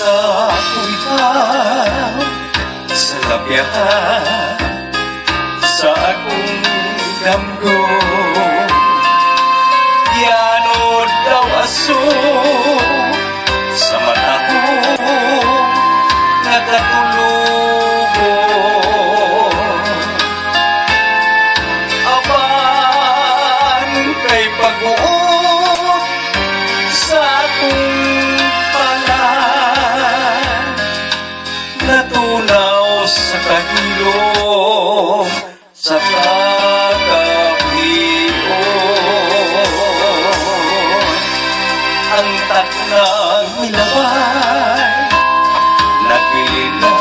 ako ikaw sa labihan sa akong damgo. Yanod daw aso sa mata ko nakatulugo. Apan kay pag-uot sa akong palan, natunaw sa kahilom sa kakahiyon. Ang taknang milaway nagpili na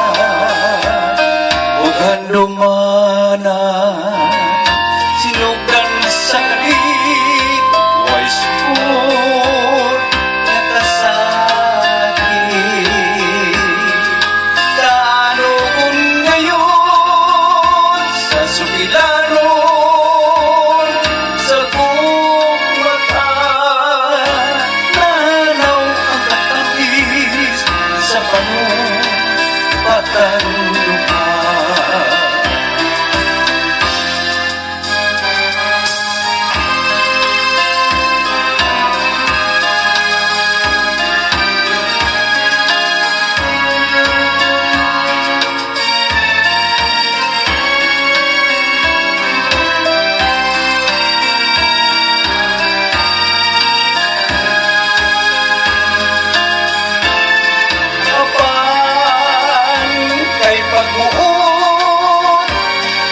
o handumanan, sinugan sa kalit way sukot nakasakit. Kaanoon ngayon sa sugilanon sa kumata, nanaw ang katamis sa panumpatan lupa. Pag-uot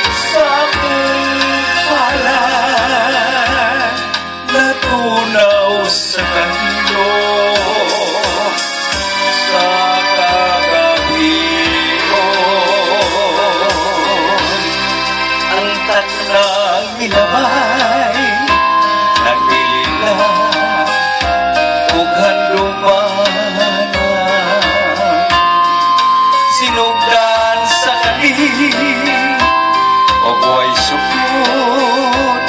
sa akong palan, natunaw sa kahilom sa kakahiyon. Ang taknang milabay nagpili na ug handumanan, sinugdan sa kalit o buhay sukot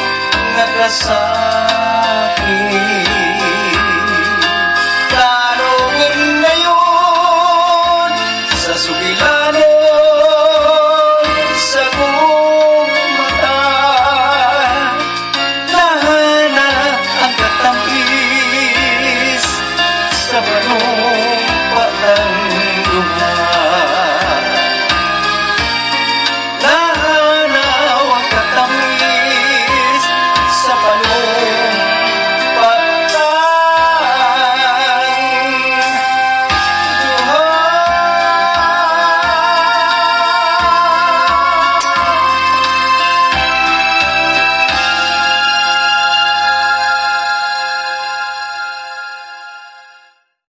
nakasakit. Kaanoon ngayon sa sugilanon sa kumata, nahana ang katamis sa panumpatan lupa.